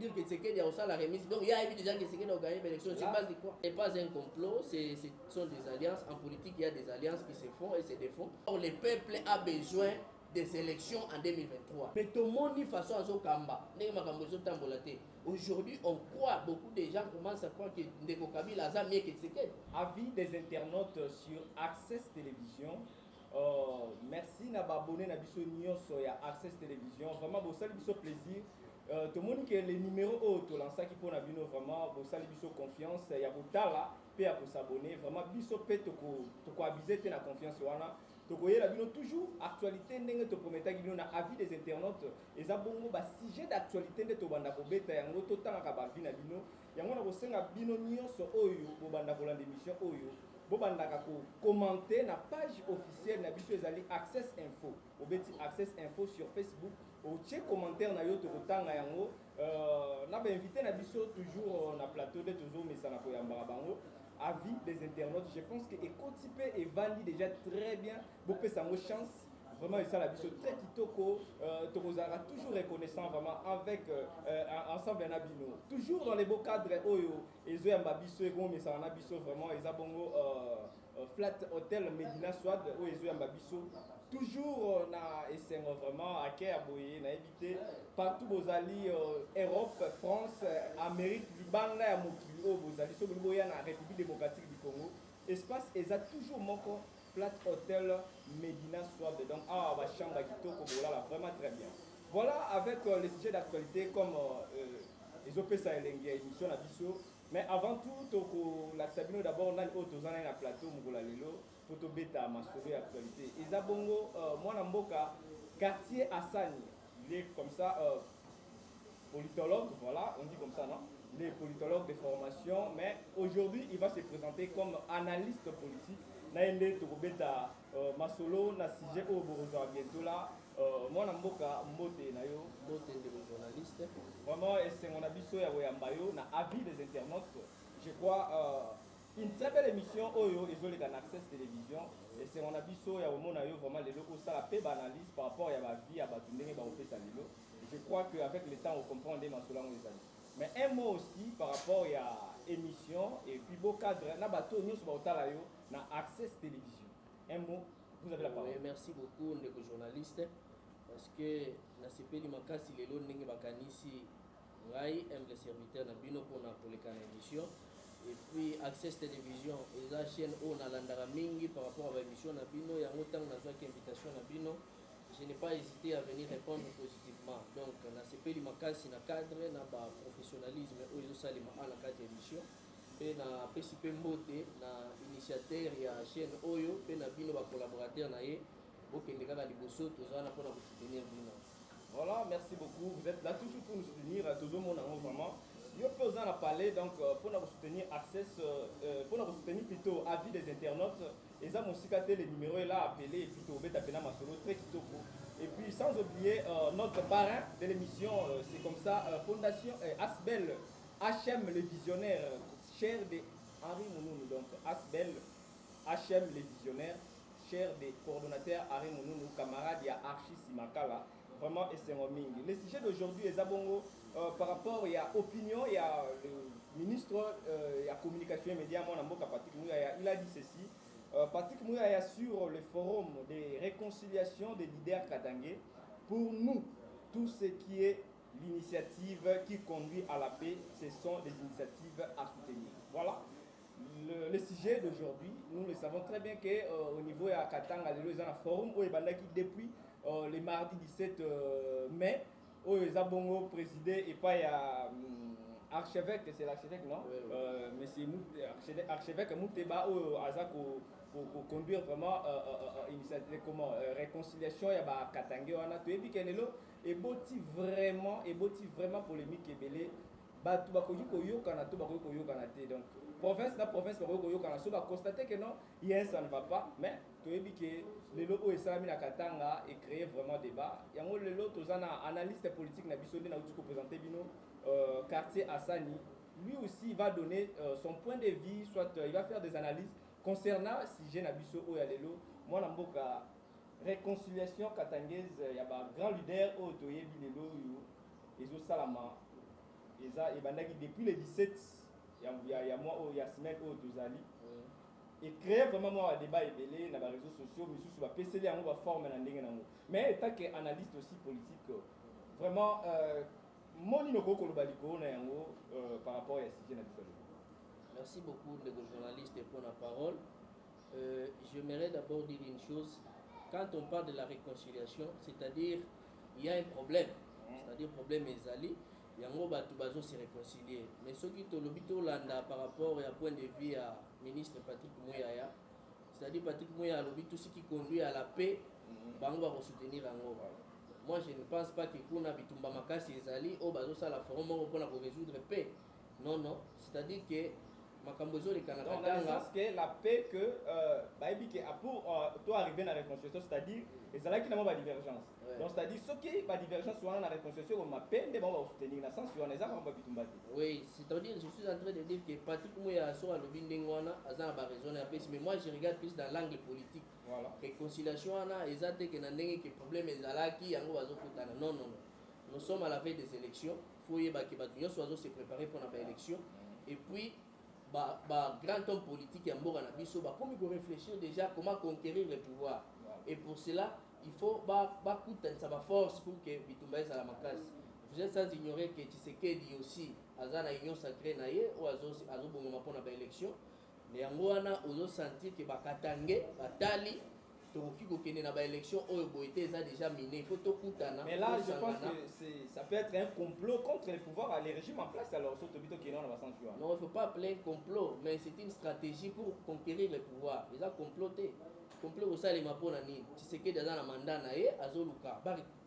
dire que Tshisekedi a aussi la remise. Donc il y a eu des gens qui Tshisekedi ont gagné l'élection. C'est base de quoi? Ce n'est pas un complot, ce sont des alliances. En politique, il y a des alliances qui se font et se défont. Or, le peuple a besoin des élections en 2023. Mais tout le monde dit façon à Zokamba. Aujourd'hui, on croit, beaucoup de gens commencent à croire que Ndeko Kabila a mieux que Tshisekedi. Avis des internautes sur Access Télévision. Merci d'abonner à biso nyonso ya Access Télévision. Vraiment, vous savez biso plaisir. Tout le monde qui est les numéros autres, lancé qui pour nabino vraiment, vous savez biso confiance. Il y a botala, paix à s'abonner. Vraiment, biso paix to aviser na confiance wana. Tokoye la bino toujours actualité ndenge to prometa bino na avis des internautes eza bongo ba sujet d'actualité nde to banda ko beta yango to tanga ka ba vie na bino yango na ko senga bino nyonso oyo bo banda ko landa émission oyo bo banda ka ko commenter na page officielle na biso ezali Access Info obeti Access Info sur Facebook o che commentaire na yo to tanga yango na ba invité na biso toujours na plateau de toujours mesana ko yamba bango. Avis des internautes, je pense que Ekotipé et Vandi déjà très bien, beaucoup ça me chance, vraiment ça la biso très kitoko, Tokozara toujours reconnaissant vraiment avec ensemble un abino, toujours dans les beaux cadres oyo, et Zoyamba biso et mais ça en a biso vraiment, et Zabongo Flat Hotel Medina Swad, où ils ont biso, toujours na essayer vraiment à quai aboyer, na éviter partout vos alliés Europe, France, Amérique, Liban, na mokili o vos alliés, sur le boya na République démocratique du Congo, espace et a toujours mon Flat Hotel Medina Swad, donc ah va chambre kitoko là vraiment très bien. Voilà avec les sujets d'actualité comme les OPSA et l'émission la biso. Mais avant tout, la Sabino d'abord, on a un plateau, pour te bêta, ma souris actualité. Isabongo, moi, Namboka, quartier Assani, il est comme ça, politologue, voilà, on dit comme ça, non? Il est politologue de formation, mais aujourd'hui, il va se présenter comme analyste politique. Naende Tokobeta Masolo, na sujet au Borozo bientôt là. Moi, Namboka, Mbote, Nayo. Mbote de journaliste. Vraiment, c'est mon avis sur Yambayo, na avis des internautes. Je crois une très belle émission, Oyo, et Zolé dans Access Télévision. Et c'est mon avis sur Yamonayo, vraiment les locaux, ça la paix analyse par rapport à ma vie, à Batundé, à Lilo. Je crois qu'avec le temps, on comprend des Masola, les amis. Mais un mot aussi par rapport à l'émission, et puis beau cadre, na bateau, nous sommes au na Access Télévision. Un mot, vous avez la parole. Merci beaucoup, les journalistes. Parce que na CP Limakasi, les lots n'engagent pas ici. Ngai aime les serviteurs na bino pour les canaux émission et puis Access Télévision et la chaîne où on a l'andara mingi par rapport à l'émission na bino et en autant na zoa invitation na bino je n'ai pas hésité à venir répondre positivement donc na CP Limakasi na cadre na ba professionnalisme où ils ça lima à la cadre émission et na PCP Mbote na initiateur ya chaîne Oyo et na bino ba collaborateur na ye bokende kaka liboso tozana pour na soutenir bino. Voilà, merci beaucoup. Vous êtes là toujours pour nous soutenir, toujours mon amour vraiment. Je peux vous en parler donc pour nous soutenir Access, pour nous soutenir plutôt avis des internautes. Et ça, mon cicaté, les numéros là appelé et plutôt Betapena Masolo, très kitoko. Et puis sans oublier notre parrain de l'émission, c'est comme ça, Fondation Asbel, HM le visionnaire, cher de Henri Mounoun, donc Asbel, HM le visionnaire, cher des coordonnateurs Henri Mounoun, camarade, il y a Archie Simakala. Vraiment, et c'est mon ming. Le sujet d'aujourd'hui est Zabongo par rapport il y a opinion, il y a le ministre il y a communication et médias, Patrick Mouya, il a dit ceci. Patrick Mouya sur le forum de réconciliation des leaders katangais. Pour nous, tout ce qui est l'initiative qui conduit à la paix, ce sont des initiatives à soutenir. Voilà. Le sujet d'aujourd'hui, nous le savons très bien qu'au niveau de Katanga, il y a un forum où il y a depuis le mardi 17 mai, où les Abongo présidé et pas il y a archevêque, c'est l'archevêque, non? Monsieur archevêque Mouteba, où Azak pour conduire vraiment initiative comment réconciliation, il y a Katangé, on a tout et puis et boti vraiment polémique et belé. Batu bakoki koyokana to bakoki koyokana te donc province bakoki koyokana so ba constater que non hier ça ne va pas mais toyebi que lelo oyo esalami na Katanga et créer vraiment débat yango lelo tozana analyste politique na biso nde na uti ko présenter bino quartier Assani lui aussi il va donner son point de vue soit il va faire des analyses concernant sujet na biso oyo lelo moi na mboka réconciliation katangaise ya ba grand leader oyo toyebi lelo yo ezo salama ça et depuis le 17 il y a mois il y a semaine où tozali et créer vraiment moi un débat ébélé dans les réseaux sociaux mais sous va PCD en va forme na ndenge nango mais tant que analyste aussi politique vraiment moni no ko lobaliko na yango par rapport à sujet na biso. Merci beaucoup les journalistes pour la parole. J'aimerais d'abord dire une chose. Quand on parle de la réconciliation, c'est-à-dire il y a un problème, c'est-à-dire problème ezali, yango batu bazo se réconcilier. Mais ce qui tolobi tolanda par rapport à point de vue à ministre Patrick Muyaya, c'est-à-dire Patrick Muyaya lobi tout ce qui conduit à la paix, bango va soutenir yango. Moi je ne pense pas que kuna bitumba makasi ezali o bazo sala forum pour résoudre paix. Non non, c'est-à-dire que makambozo le Canada parce que la paix que baïbi que pour toi arriver à la réconciliation, c'est-à-dire et c'est là qu'il y a une divergence. Donc c'est-à-dire ce qui est la divergence soit dans la réconciliation on ma peine de bon soutenir dans sens sur les armes pas bitumba. Oui, c'est-à-dire je suis en train de dire que Patrick Mouya so a le bindengwana azana ba raison mais moi je regarde plus dans l'angle politique. Voilà. Réconciliation ana ezate que na ndenge que problème ezalaki yango bazo kutana. Non non non. Nous sommes à la veille des élections, faut yeba que batu nyonso se préparer pour la élection et puis grand homme politique ya mboka na biso ba komi ko réfléchir déjà comment conquérir le pouvoir. Et pour cela, il faut ça va force pour que bitumba ezala makasi. Vous êtes sans ignorer que Tshisekedi aussi azana union sacrée na ye ou azo bongoma pona ba élection. Mais yango wana ozo sentir que bakatange batali tokoki kokende na ba élection oyo boité eza déjà miné, il faut tokutana. Mais là je pense que ça peut être un complot contre le pouvoir à les régimes en place alors surtout bito qui non va censurer. Non, il faut pas appeler un complot, mais c'est une stratégie pour conquérir le pouvoir. Ils ont comploté. Complot au salima pona ni. Tshisekedi aza na mandat na ye azoluka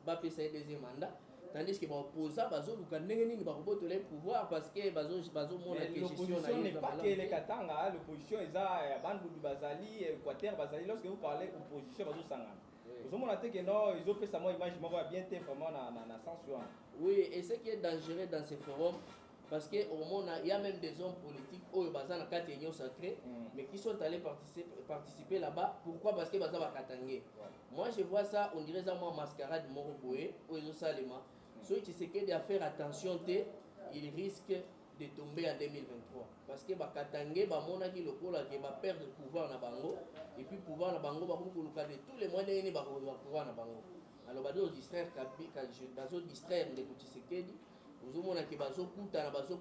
ba pesa deuxième mandat. Tandis que l'opposant bazoluka ndenge nini ba koboto le pouvoir parce que bazo mona que l'opposition n'est pas que les katanga, l'opposition eza bandu bazali Équateur bazali lorsque vous parlez opposition bazo sangana. Vous avez que non, ils ont fait ça moi image bien vraiment na censure. Oui, et ce qui est dangereux dans ces forums parce qu'au monde, il y a même des hommes politiques qui sont sacrés, mais qui sont allés participer là-bas. Pourquoi? Parce que Baza va katangé. Moi, je vois ça, on dirait ça, moi, mascarade Moroboé, ou ils ont ça, les mains. Ceux qui se quittent à faire attention, ils risquent de tomber en 2023. Parce que Bakatangé, Bamona qui le cola, qui va perdre le pouvoir na bango, et puis pouvoir na bango, de tous les moyens, il va pouvoir na bango. Alors, Bazo distraire, Bazo distraire les Tshisekedi. Vous avez dit que bazo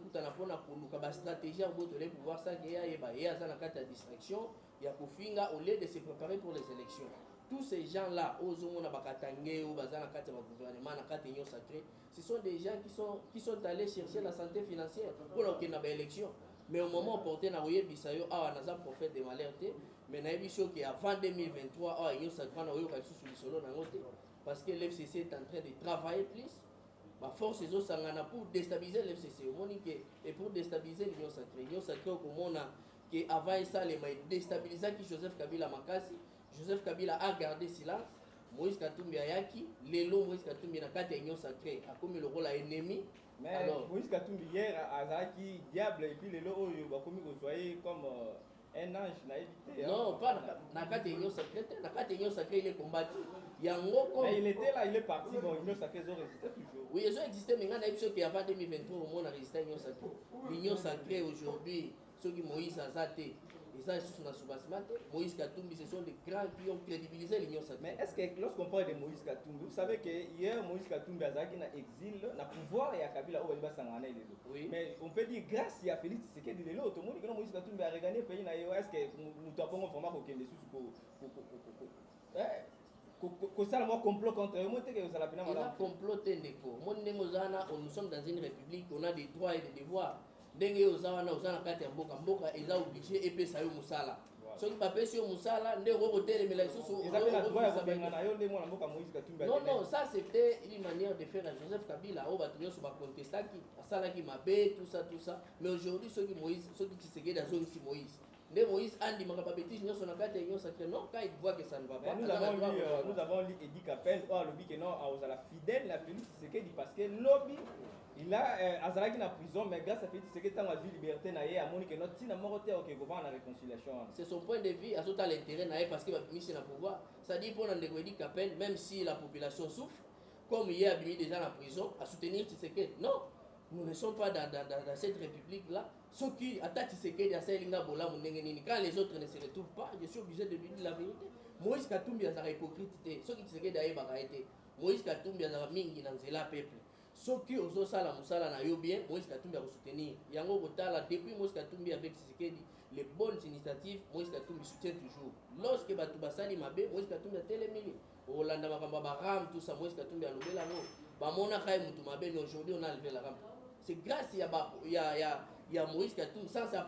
kutana pona koluka ba stratégie pour le pouvoir ça que ya za na kata distraction ya kofinga au lieu de se préparer pour les élections. Tous ces gens là ozomona bakatangé ou baza na kata ba gouvernement na kata union sacrée, ce sont des gens qui sont allés chercher la santé financière pour la ba élection. Mais au moment porté na oye bisayo awa naza prophète de malheur te, mais na biso que avant 2023 awa union sacrée na oyo ka sous solo na ngote parce que l'FCC est en train de travailler plus. Ma force est sangana pour déstabiliser l'FCC et pour déstabiliser l'Union sacrée. L'Union sacrée au Komona qui avant ça les déstabiliser qui Joseph Kabila makasi. Joseph Kabila a gardé silence. Moïse Katumbi ayaki, Lelo Moïse Katumbi na kati Union sacrée a commis le rôle à ennemi. Mais alors, Moïse Katumbi hier azaki diable et puis Lelo oyo ba commis ko soyez comme un ange na évité. Non, pas na kati Union sacrée, na kati Union sacrée il est combattu. Mais il était là, il est parti, bon, l'Union sacrée, ils ont résisté toujours. Oui, ils ont existé, mais il y a des choses qui avant 2023, au monde a résisté à l'Union sacrée. L'Union sacrée aujourd'hui, ceux qui Moïse a zaté, ils ont sous la sous-basmate. Moïse Katumbi, ce sont des grands qui ont crédibilisé l'Union sacrée. Mais est-ce que lorsqu'on parle de Moïse Katumbi, vous savez que hier Moïse Katumbi a zaki na exil, na pouvoir et à Kabila où il va s'engager les deux. Oui. Mais on peut dire grâce à Félix Tshisekedi de l'autre, tout le monde dit que Moïse Katumbi a regagné le pays na yo. Est-ce que nous tapons vraiment aucun des sous que ça le complot contre eux, moi que vous allez bien madame. Comploté ndeko. Moi ndengozana, nous sommes dans une république, on a des droits et des devoirs. Ndenge ozana ozana kati ya mboka mboka eza obligé epesa yo musala. Soki bapesi yo musala nde oko telemela lisusu. Non non, ça c'était une manière de faire à Joseph Kabila au batu nyonso ba contestaki, asalaki mabe tout ça. Mais aujourd'hui soki Moïse, soki Tshisekedi azongisi Moïse. Moïse Andy Makababeti, nous sommes en Union sacrée. Non, quand il voit que ça ne va pas. Nous avons lu Edi Capel, or lobby que non, à la fidèle, la Félix Tshisekedi parce que lobby, il a Azalaki na prison, mais grâce à Félix Tshisekedi, tant à vie liberté naïe, à Monique, notre si na moroté au Kégovan la réconciliation. C'est son point de vue, à tout à l'intérêt naïe parce qu'il va mis sur le pouvoir. Ça dit pour Edi Capel, même si la population souffre, comme il a mis déjà la prison, à soutenir Tshisekedi. Non. nous ne sommes pas dans cette république-là. Ceux qui attaquent Tshisekedi à Saïlinga Bola Mounengenini, quand les autres ne se retrouvent pas, je suis obligé de lui dire la vérité. Moïse Katumbi a hypocrite. Ceux qui Tshisekedi a été. Moïse Katumbi a mingi dans le peuple. Ceux qui ont sala musala na yo bien, Moïse Katumbi a soutenir. Yango Botala, depuis Moïse Katumbi avec Tshisekedi, les bonnes initiatives, Moïse Katumbi soutient toujours. Lorsque Batouba Sali Mabe, Moïse Katumbi a télémini. Olanda Makamba Baram, tout ça, Moïse Katumbi a levé la main. Bamona Khaï Moutumabe, mais aujourd'hui on a levé la rampe. C'est grâce il y a Moïse Katumbi, sans sa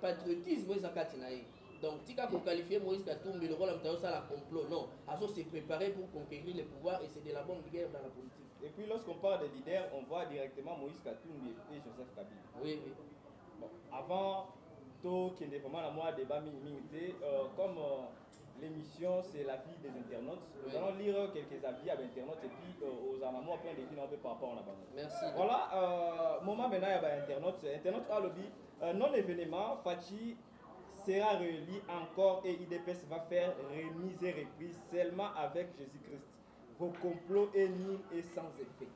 patriotisme, Moïse Katinaï. Donc, si on qualifie Moïse Katumbi, le rôle de la complot, non. Azo s'est préparé pour conquérir le pouvoir et c'est de la bonne guerre dans la politique. Et puis, lorsqu'on parle des leaders, on voit directement Moïse Katumbi et Joseph Kabila. Oui, oui. Bon, avant, tout qui est vraiment la moi débat minimité, comme l'émission c'est la vie des internautes, nous allons lire quelques avis à l'internaute et puis aux amours après on définit un peu par rapport à la bande. Merci. Voilà, moment maintenant il y a internaute a lobby non événement Fachi sera réélu encore et IDPS va faire remise et reprise seulement avec Jésus-Christ. Vos complots est nul et sans effet.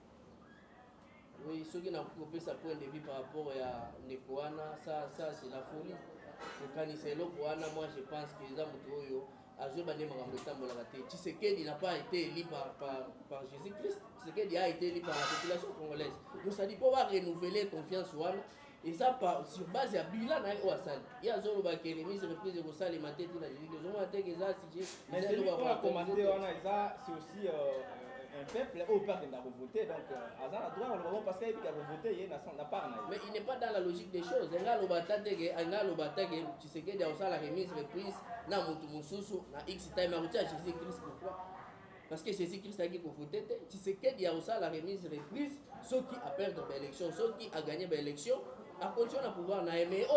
Oui, ceux qui n'ont coupé sa point de vue par rapport à Nekoana, ça c'est la folie. Quand il s'est là, moi je pense que les hommes Tshisekedi n'a pas été élu par Jésus-Christ. Tshisekedi a été élu par la population congolaise. Donc ça dit qu'on va renouveler confiance en et ça sur base de bilan il y a zolo ba kérémis reprise de ça les matés na Jésus les hommes attaquent ça si mais c'est pas commenter on a ça c'est aussi un peuple au peuple n'a pas voté donc azan a droit parce qu'il a voté il n'a pas mais il n'est pas dans la logique des choses nga lo batake Tshisekedi a la remise reprise na mutu mususu na X time à Jésus Christ pourquoi parce que Jésus Christ a dit qu'on votait Tshisekedi a la remise reprise ceux qui a perdu l'élection ceux qui a gagné l'élection a continué à pouvoir na mais a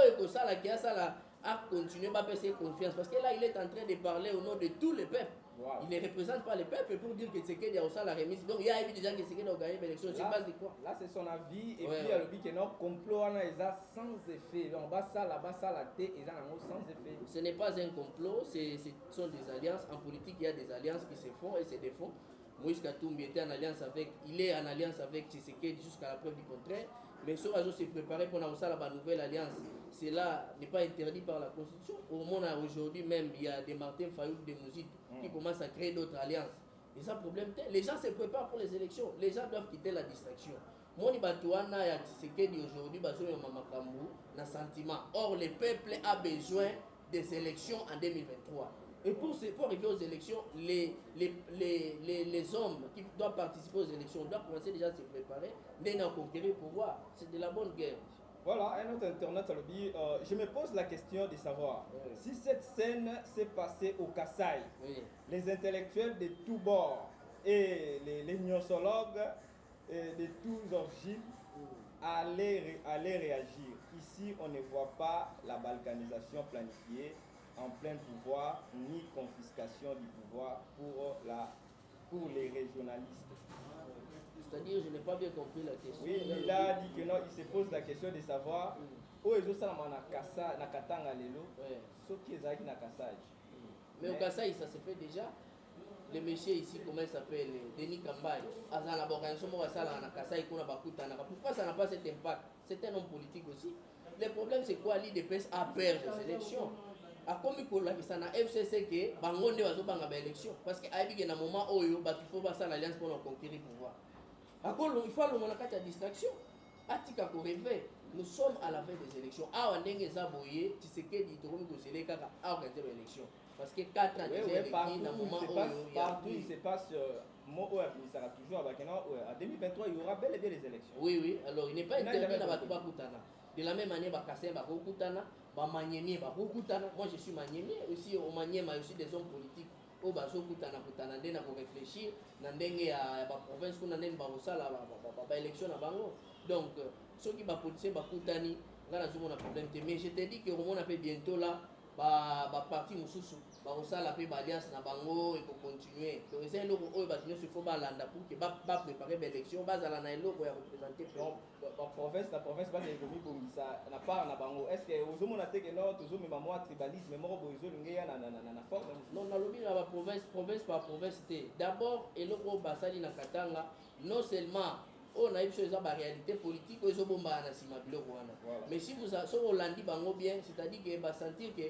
continué à passer confiance parce que là il est en train de parler au nom de tous les peuples. Wow. Il ne représente pas les peuples pour dire que Tshisekedi a la remise. Donc il y a des gens qui Tshisekedi a gagné l'élection. C'est base de quoi? Là c'est son avis et puis il y a le but que non complot a sans effet. Donc bas ça la tête ils ont sans effet. Ce n'est pas un complot, ce sont des alliances. En politique il y a des alliances qui se font et se défont. Moïse Katumbi était en alliance avec, il est en alliance avec Tshisekedi jusqu'à la preuve du contraire. Mais ce réseau s'est préparé pour annoncer la nouvelle alliance. Cela n'est pas interdit par la Constitution. Au monde aujourd'hui même, il y a des Martin Fayoul, des Mouzid qui commencent à créer d'autres alliances. Et ça, problème, les gens se préparent pour les élections. Les gens doivent quitter la distraction. Moni Batouana et Tshisekedi aujourd'hui, un sentiment. Or, le peuple a besoin des élections en 2023. Et pour arriver aux élections, les hommes qui doivent participer aux élections doivent commencer déjà à se préparer, mais à conquérir le pouvoir. C'est de la bonne guerre. Voilà, un autre internaute a dit, je me pose la question de savoir si cette scène s'est passée au Kasaï, les intellectuels de tous bords et les gnosologues de tous origines allaient réagir. Ici, on ne voit pas la balkanisation planifiée en plein pouvoir, ni confiscation du pouvoir pour les régionalistes. C'est-à-dire, je n'ai pas bien compris la question. Oui, il a dit que non, il se pose la question de savoir où est-ce que ça na Katanga lelo, ce qui est à Kassai. Mais au Kassai, ça se fait déjà. Le monsieur ici, comment il s'appelle, Denis Kambay, pourquoi ça n'a pas cet impact? C'est un homme politique aussi. Le problème, c'est quoi? L'IDPS a perdu les élections. A comme il ça na FCC que bangonde bazo banga ba élection parce que aibi na moment oyo ba il faut pas ça l'alliance pour conquérir pouvoir. Akolo il faut le monaka ta distraction. Atika ko rêver. Nous sommes à la veille des élections. Ah ndenge za boye Tshisekedi to komi ko sele kaka a organiser ba élection parce que 4 ans déjà élections na moment oyo partout il se passe mo oyo ça sera toujours avec en 2023 il y aura bel et bien les élections. Oui, alors il n'est pas interdit na bato ba kutana. De la même manière, Bakassin va kutana, Maniemi va kutana. Moi je suis Maniemi aussi au Maniemi aussi des hommes politiques. Au baso kutana kutana ndena ko réfléchir na ndenge ya ba province kuna ndenge ba osala ba élection na bango. Donc ceux qui ba politiciens ba kutani ngana zo mona problème te mais je te dis que on a fait bientôt là ba parti mususu ba osala pe ba alliance na bango et ko continuer. Donc c'est loko oyo ba tino se faut ba landa pour que ba préparer l'élection ba zala na loko ya représenter la province pas économique comme ça n'a pas na bango est-ce que aux hommes na te que non toujours même moi tribalisme moko bozo lingeya na forme non na lobi na province par province te d'abord eloko basali na Katanga non seulement on a eu la réalité politique, ils ont bombardé na sima biloko wana. Mais si vous so Hollandi bango bien, c'est-à-dire que va sentir que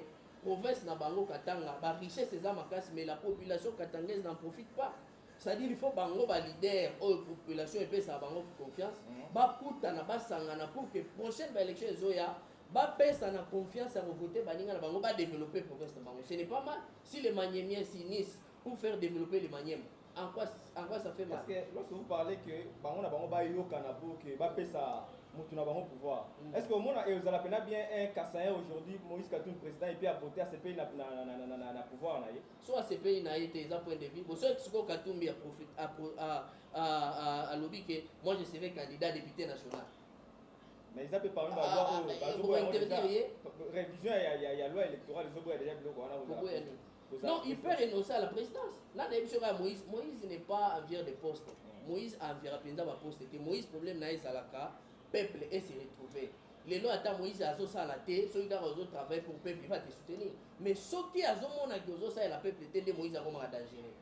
province na bango katanga, ba richesse eza makasi mais la population katangaise n'en profite pas. C'est-à-dire il faut bango ba leader ou population et ça bango confiance, ba kutana ba sangana pour que prochaine élection ezoya ba pesa na confiance à voter baninga na bango ba développer province na bango. Ce n'est pas mal si les maniemiens s'unissent pour faire développer les manièmes. En quoi ça fait mal? Parce que lorsque vous parlez que bango na bango ba yokana pour que ba pesa mutu na bango pouvoir. Est-ce que au monde et vous allez bien un Kassaïen aujourd'hui Moïse Katumbi président et puis à voter à CPI na pouvoir na ye. Soit CPI na ye tes points de vue. Bon soit ce que Katumbi a profite à lobby que moi je serai candidat député national. Mais ils appellent par exemple révision il y a loi électorale les autres déjà non, il peut renoncer à la présidence. Là, Moïse n'est pas envier de poste. Moïse a envié un poste. Moïse, problème n'a pas la peuple est se retrouver. Les lois attendent Moïse à ça la tête, ceux qui ont travaillé pour le peuple, il va te soutenir. Mais ceux qui ont ça la peuple, Moïse a comme dangereux.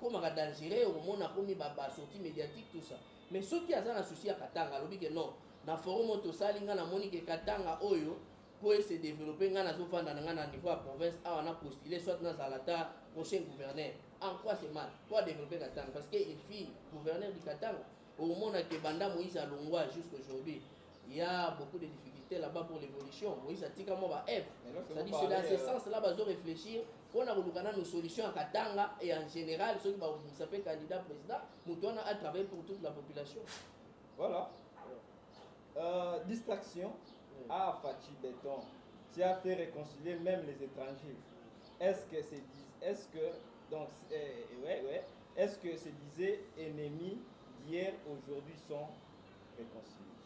Comme dangereux, au monde a commis sortie médiatique, tout ça. Mais ceux qui ont un souci à Katanga, que non, dans le forum, tout ça, il y a un Katanga, Oyo. Pour se développer dans le niveau de province, on a postulé soit dans la prochain gouverneur. En quoi c'est mal? Pour développer Katanga. Parce qu'il fit gouverneur du Katanga. Au moment où Banda Moïse a Longwa jusqu'à aujourd'hui, il y a beaucoup de difficultés là-bas pour l'évolution. Moïse a dit comment va F. C'est-à-dire c'est dans ce sens-là qu'on doit réfléchir. On a nos solutions à Katanga et en général, ceux qui s'appellent candidat président, nous devons travailler pour toute la population. Voilà. Distraction. Ah, Fachi Béton, tu as fait réconcilier même les étrangers. Est-ce que ces disait ennemis d'hier aujourd'hui sont réconciliés?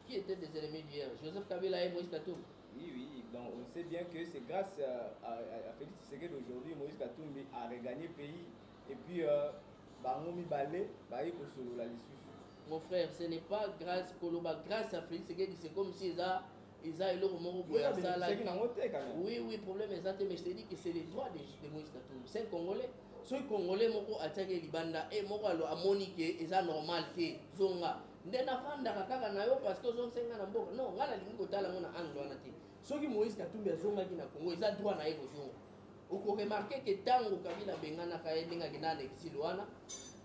Qui étaient des ennemis d'hier? Joseph Kabila et Moïse Katumbi. Oui, donc on sait bien que c'est grâce à Félix Tshisekedi aujourd'hui, Moïse Katumbi a regagné le pays et puis Bangomi Balé, Baïko Solo la liste. Mon frère, ce n'est pas grâce à Félix Tshisekedi, c'est comme si ils ont le mot oui, problème exact, mais je te dis que c'est les droits de Moïse Katumbi. C'est un Congolais. Ceux Congolais moko attaqué Libanda et moko a monique et ça normalité zonga. Ndena fanda kaka na yo parce que zon senga na mboka. Non, ngala lingo tala ngona anglo na te. Ceux qui Moïse Katumbi zonga ki na Congo, ils ont droit na ego zonga. Oko remarquer que tango Kabila bengana ka yenga kina exil wana.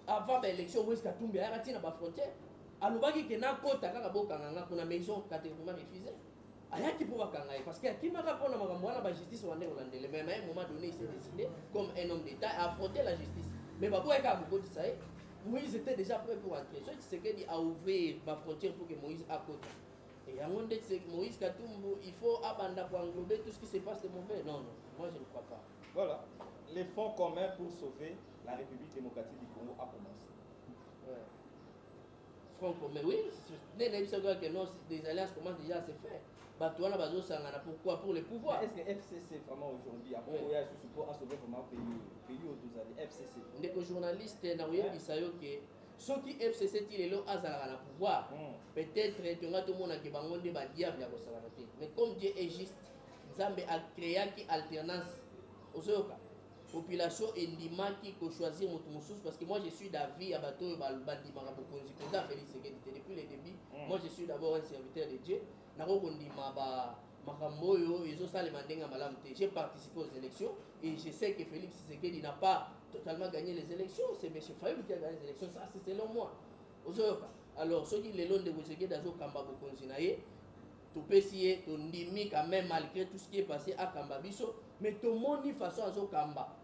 Avant l'élection, Moïse Katumbi a raté la frontière. Alobaki que na kota kaka bokanga kuna maison catégoriquement refusée. Ayaki pour bakanga parce que qui m'a rapport na makambo wana ba justice wande holandais mais à un moment donné il s'est décidé comme un homme d'état à affronter la justice. Mais babo eka beaucoup de ça. Moïse était déjà prêt pour entrer. Ce qui c'est qu'il a ouvert la frontière pour que Moïse à côté. Et à mon Moïse Katumbi, il faut abandonner pour englober tout ce qui se passe de mauvais. Non, moi je ne crois pas. Voilà, les fonds communs pour sauver la République démocratique du Congo a commencé. Ouais. Fonds communs, oui. Des alliances commencent déjà à se faire. Pourquoi? Pour les pouvoirs. Est-ce que FCC vraiment aujourd'hui, après il y a ce support à sauver vraiment pays aux deux années, FCC? Les journalistes n'ont que ceux qui FCC tirent le hasard à la pouvoir, peut-être que tout le monde a dit que diable à mais comme Dieu est juste, Zambé a créé une alternance aux autres. Population et l'imam qui peut choisir mon parce que moi je suis d'avis à bateau et bandi marabokonzi président Félix Tshisekedi depuis le début. Moi je suis d'abord un serviteur de Dieu. J'ai participé aux élections et je sais que Félix Tshisekedi n'a pas totalement gagné les élections. C'est M. Fayoum qui a gagné les élections, ça c'est selon moi. Alors ceux qui les longs de Tshisekedi dans Kamba Bokonzi tout pesier, tout ndimi quand même malgré tout ce qui est passé à Kamba Biso, mais tout le monde façon à Kamba.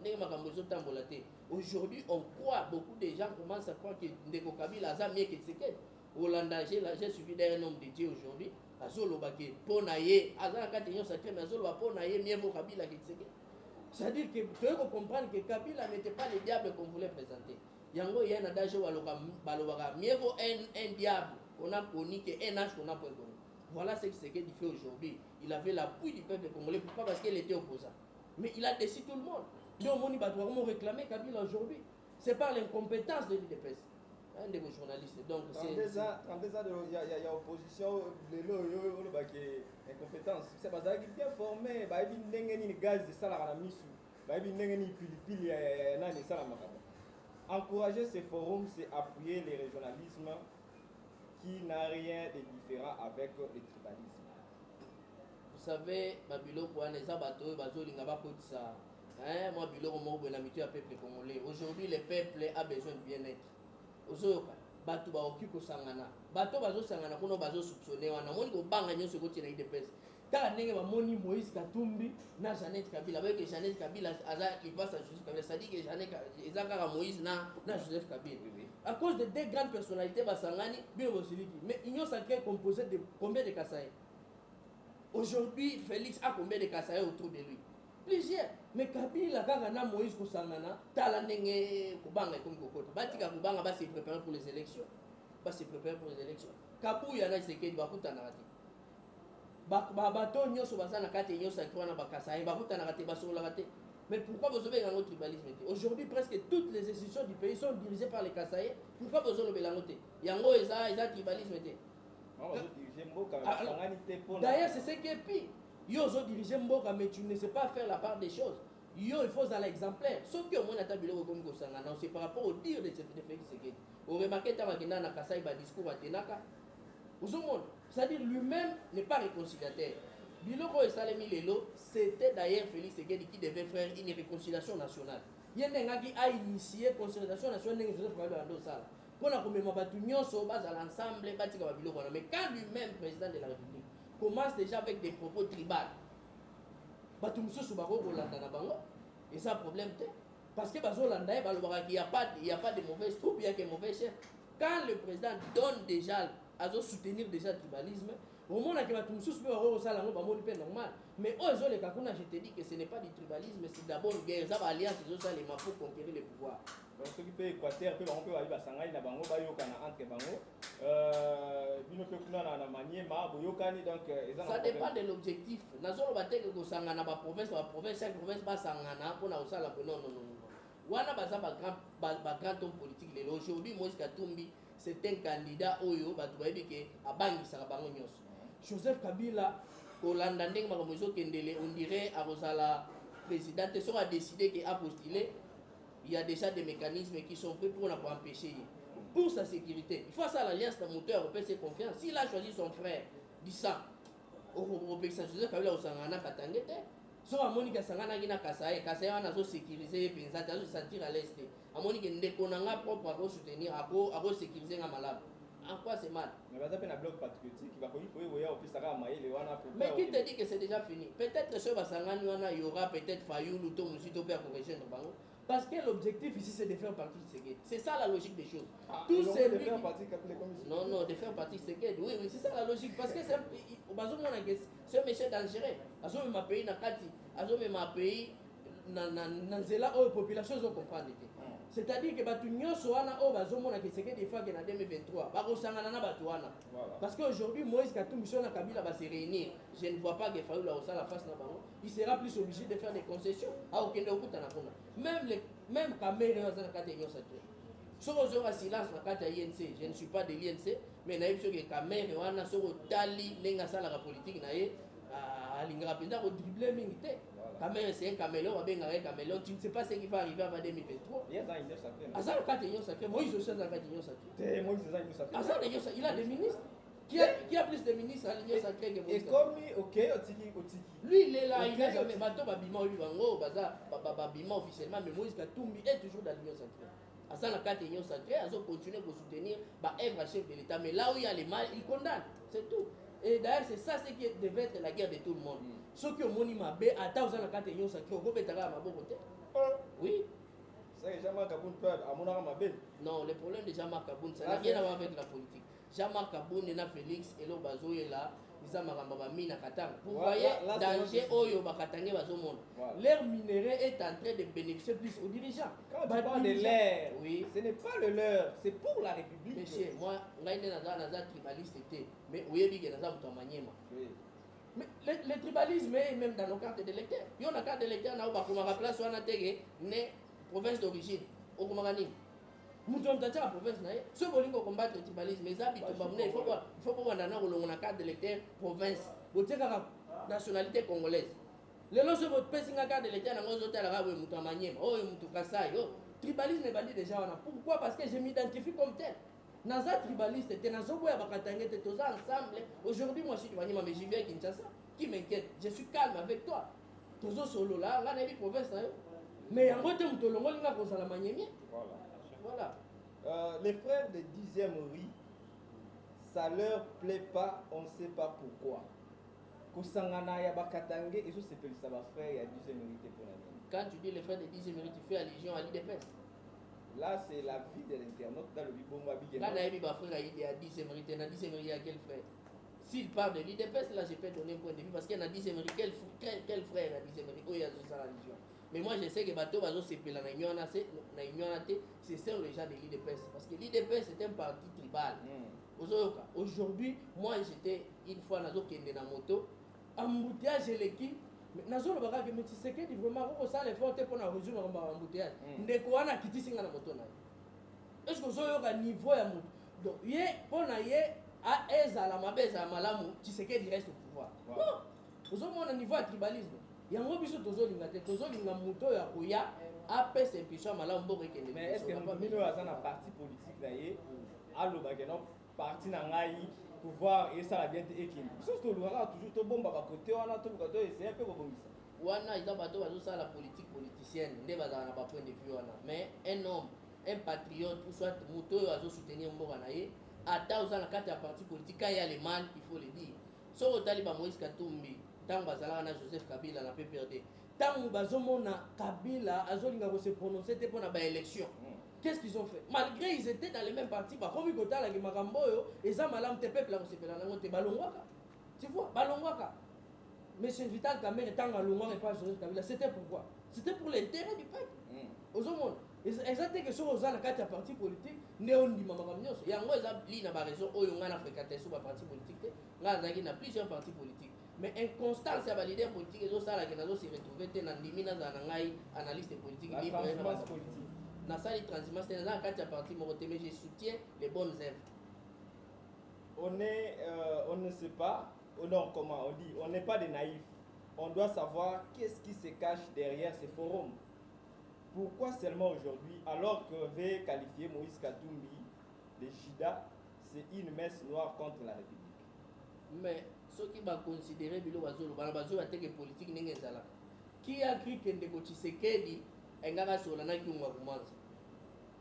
Aujourd'hui, on croit, beaucoup de gens commencent à croire que Ndeko Kabila a mieux que Tshisekedi. Hollanda, j'ai suivi d'un homme de Dieu aujourd'hui. Azolobake, Ponaye, Azakatignon Sacré, mais Azoloba Ponaye, mieux vaut Kabila que Tshisekedi. C'est-à-dire que tu faut comprendre que Kabila n'était pas le diable qu'on voulait présenter. Yango, il y a un adage où mieux vaut un diable qu'on a connu qu'un âge qu'on a pas connu. Voilà ce qu'il fait aujourd'hui. Il avait l'appui du peuple congolais, pourquoi? Parce qu'il était opposant. Mais il a décidé tout le monde. Donc, on va réclamer Kabila aujourd'hui. C'est par l'incompétence de l'UDPS. Un de vos journalistes. Donc, 32 ans, il y a opposition, incompétence. C'est parce qu'il est bien formé, il y a gaz de salaire à la mission. Encourager ces forums, c'est appuyer les régionalismes qui n'a rien de différent avec le tribalisme. Vous savez, Babylone, les abattoirs, moi, Biloko Moko, l'habitude à peuple congolais. Aujourd'hui, le peuple a besoin de bien-être. Aujourd'hui, bato ba okiko sangana. Bato bazo sangana kuno bazo soupçonner wana. Moni ko banga nyoso ko tina ide pesa. Kaka ndenge ba moni Moïse Katumbi na Jeannette Kabila. Avec que Jeannette Kabila aza il passe à Joseph Kabila. Ça dit que Jeannette ezaka Moïse na Joseph Kabila. À cause de deux grandes personnalités basangani, bien bosiliki. Mais Union Sacrée composée de combien de Kasaï? Aujourd'hui, Félix a combien de Kasaï autour de lui? Plusieurs. Mais Kabila kaka na Moïse kusangana tala ndenge kubanga comme kokota. Batika kubanga ba se préparer pour les élections. Ba se préparer pour les élections. Kabuya na sekedi bakutana kati. Ba bato nyoso bazana kati nyoso akwana bakasa bakutana kati basola kati. Mais pourquoi vous avez un tribalisme? Aujourd'hui, presque toutes les institutions du pays sont dirigées par les Kasaïs. Pourquoi vous avez un autre? Yango eza tribalisme. D'ailleurs, c'est ce qui est pire. Yo zo diriger mboka mais tu ne sais pas faire la part des choses. Yo il faut aller exemplaire. Ce qui au moins à tabilo comme Gosangana, c'est par rapport au dire de Félix Sekedi. On remarque ta magina na Kasai ba discours à Tenaka. C'est-à-dire lui-même n'est pas réconciliateur. Biloko et Salemi Lelo, c'était d'ailleurs Félix Sekedi qui devait faire une réconciliation nationale. Yenengaki a initié concertation nationale de Joseph Kabila dans ça. Pour la commémoration batu nyonso base à l'ensemble batika ba biloko. Mais quand lui-même président de la République commence déjà avec des propos tribaux. Et ça problème parce que il n'y a pas de mauvaises troupes, il n'y a que mauvais chefs. Quand le président donne déjà à soutenir déjà le tribalisme, au moment où il normal. Mais je te dis que ce n'est pas du tribalisme, c'est d'abord une guerre, ça va alliance pour conquérir le pouvoir. Donc ce qui peut Équateur peut aller basangai na bango bayokana entre bango bino pe kuna na maniema boyokani donc ça dépend de l'objectif. Nazolo bateke ko sangana ba province chaque province ba sangana pour na osala non. Wana baza ba grand homme politique le aujourd'hui Moïse Katumbi c'est un candidat oyo batu ba yebike abangisa bango nyos. Joseph Kabila Kolanda ndenge makomozo kendele on dirait a Rosala présidente so a décidé que a postulé. Il y a déjà des mécanismes qui sont prêts pour empêcher. Pour sa sécurité. Il faut ça l'alliance d'un moteur européen, c'est confiance. S'il a choisi son frère, dit ça. Au Joseph Kabila au Sangana Katangete. So a Monika Sangana Gina Kasaye, Kasaye on a sécurisé, Pensa, a se sentir à l'est. A Monika Ndekonanga propre à soutenir, à sécuriser un malade. En quoi c'est mal? Mais vous avez un bloc patriotique qui va connu au Pisara Maï, mais qui te dit que c'est déjà fini? Peut-être sur Basangana, il y aura peut-être Fayoulou, Tom, Musito, Père, corriger nos bancs. Parce que l'objectif ici, c'est de faire partie de Seged. C'est ça la logique des choses. Tout c'est de faire partie Non, de faire partie de Seged. Oui, c'est ça la logique. Parce que c'est un monsieur dangereux. Azo me pays na kati, azo me pays na zela o population zo comprendre. C'est-à-dire que batu nyonso wana o bazo mona que Seged des fois que na 2023, ba kosangana na batu wana. Parce qu'aujourd'hui Moïse Katumbi na Kabila va se réunir. Je ne vois pas que Fayoulou a la face na bango. Il sera plus obligé de faire des concessions. Même Kamere dans la carte Union Sacrée. Si vous avez un silence dans la carte INC, je ne suis pas de l'INC, mais je sais que Kamere wana soko tali lenga sala la politique na ye a lingra penda ko dribbler mingité. Kamere c'est un caméléon, un caméléon, tu ne sais pas ce qui va arriver avant 2023. Il y a dans Union Sacrée. À ça la carte Union Sacrée, Moïse aussi dans la carte Union Sacrée. Moïse dans Union Sacrée. À ça il a des ministres. Qui a plus de ministres à l'Union Sacrée que Moïse? Et comme ok, lui il est là, il n'a jamais bateau babima lui bango baza babima officiellement, mais Moïse Katumbi est toujours dans l'Union Sacrée. À ça la carte Union Sacrée, ils ont continué à soutenir œuvre chef de l'État, mais là où il y a les mal, ils condamnent, c'est tout. Et d'ailleurs c'est ça ce qui devait être la guerre de tout le monde. Ceux qui ont moni mabé, attends la carte Union Sacrée, au Gobetara Mabo côté. Oui. Ça Jean-Marc Kaboun peut à mon arme mabé. Non, le problème de Jean-Marc Kaboun, ça n'a rien à voir avec la politique. Jean-Marc Kaboun et Félix et Lobazo est là, ils ont mis na Katang. Vous voyez, danger Oyo Bakatangé Bazomon. L'air minéré est en train de bénéficier plus aux dirigeants. Quand tu parles de l'air, oui. Ce n'est pas le leur, c'est pour la République. Monsieur, moi, je suis tribaliste, mais oui, il y a mais le tribalisme est même dans nos cartes d'électeurs. Il y a une carte d'électeur, on a place où on a né province d'origine, au Komarani. Nous sommes dans la province, ceux qui veulent combattre le tribalisme, il faut pas la carte d'électeur province, la nationalité congolaise. Les gens qui ont la carte d'électeur, tribalisme est déjà. Pourquoi? Parce que je m'identifie comme tel. naza tribaliste te nazoboya bakatange te toza ensemble. Aujourd'hui moi je suis mais j'y viens à Kinshasa, qui m'inquiète, je suis calme avec toi. Tozo solo là, nga na bi province na yo. Mais yango te mutolongo linga kozala manyemi. Voilà. Les frères de 10e riz, ça leur plaît pas, on ne sait pas pourquoi. Kosangana ya bakatange et ça s'appelle ça va frère ya 10e riz pour la vie. Quand tu dis les frères de 10e riz, tu fais allusion à l'IDPS. Là c'est la vie de l'internaute dans le bibonga bi. Quand nayebi ba frère ya 10e riz, na 10e riz ya quel frère? S'il parle de l'IDPS, là je peux donner un point de vue parce qu'il y a 10e riz, quel frère na 10e riz? Oh, il y a ça la religion. Mais moi je sais que bateau bazo sepela na nyona c'est les gens de l'IDPS parce que l'IDPS c'est un parti tribal. Aujourd'hui, moi j'étais une fois nazo kende na moto, embouteillage l'équipe, nazo le baka que mais tu sais que vraiment ko ça l'effort pour na résoudre embouteillage. Ndeko wana kitisinga na moto na. Est-ce que zo yoka niveau ya moto? Donc ye pona ye a ezala mabeza malamu, tu sais que il reste au pouvoir. Non. Ozo mona niveau ya tribalisme. Yango biso tozolinga te tozolinga moto ya koya apesa impuissance malamu mboka ekende. Mais est-ce que nous avons un parti politique d'ailleurs aloba que non parti na ngai pouvoir et ça la bien ekende. Biso to luka toujours to bomba ba côté wana to luka to essayer un peu kobongisa. Wana iza bato bazo sala la politique politicienne nde bazala na ba point de vue wana. Mais un homme, un patriote ou soit moto azo soutenir mboka na ye ata osala kati ya parti politique quand il y a les mal, il faut le dire. So otali ba Moïse Katumbi tant bazalaka na Joseph Kabila na PPRD tant bazomona Kabila azolinga ko se prononcer te pona ba élection. Qu'est-ce qu'ils ont fait? Malgré ils étaient dans les mêmes partis, ba komi kotala ke makambo yo eza malamu te peuple ko sepela nango te balongwaka. Tu vois, balongwaka. Monsieur Vital Kamerhe tant balongwaka pas Joseph Kabila, c'était pourquoi? C'était pour l'intérêt du peuple. Ozomona exacte que so ozana kati ya parti politique néo ndima makambo nyonso. Yango eza li na ba raison oyo nga na fréquenter so ba parti politique te. Nga zaki na plusieurs partis politiques. Mais inconstance ya ba leader politique ezo sala ke nazo se retrouver te na ndimi na za na ngai analyste politique libre na politique. Na sali transhumance te na kati ya parti moko te mais je soutiens les bonnes œuvres. On ne sait pas, non comment on dit, on n'est pas des naïfs. On doit savoir qu'est-ce qui se cache derrière ces forums. Pourquoi seulement aujourd'hui, alors que veut qualifier Moïse Katumbi de Jida, c'est une messe noire contre la République. Mais ceux qui vont considérer Bilo Bazolo, Bazolo a été politique n'est pas là. Qui a cru que Ndeko Tshisekedi engara solana ki umwa kumanza?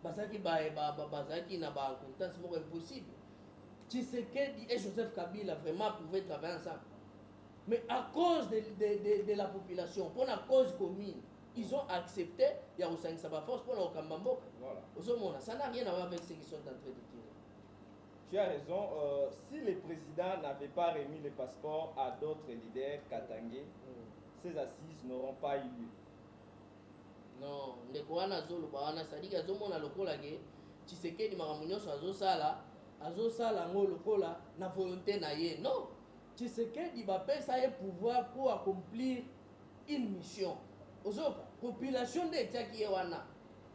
Bazaki bazaki na ba compétence moko impossible. Tshisekedi et Joseph Kabila vraiment pouvaient travailler ensemble. Mais à cause de la population, pour la cause commune, ils ont accepté il y a aussi une force pour le Kambambo. Voilà. Ça n'a rien à voir avec ce qu'ils sont en train de dire. Tu as raison. Si le président n'avait pas remis le passeport à d'autres leaders katangais, ces assises n'auront pas eu lieu. Non, ndeko wana zolo ba wana sadika zomona lokola ke Tshisekedi makambo nyonso azosala ngo lokola na volonté na ye. Non. Tshisekedi bapesa ye pouvoir pour accomplir une mission. Ozoka population de tiaki ye wana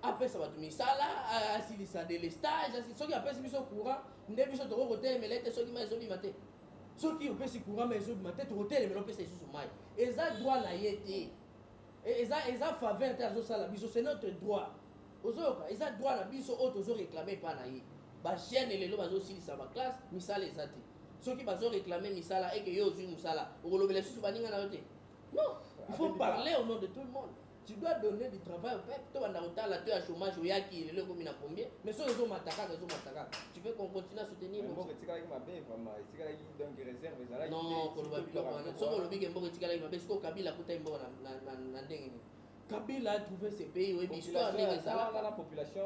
apesa batu misala asilisa de lestage soki apesi biso courant nde biso toko kotelemela te soki mai ezobima te soki opesi courant mai ezobima te tokotelemela opesa lisusu mai eza droit na ye te eza faveur te azosala biso c'est notre droit. Ozoka eza droit na biso oyo tozoréclame epa na ye bachaine lelo bazosilisa baklasse misala eza te soki bazoréclame misala eke yo ozwi mosala okolobela lisusu baninga na yo te. Non, il faut parler au nom de tout le monde. Tu dois donner du travail au peuple. Tu vas chômage, mais si tu veux qu'on continue à soutenir. Non, Kabila a trouvé ces pays où il y a la population.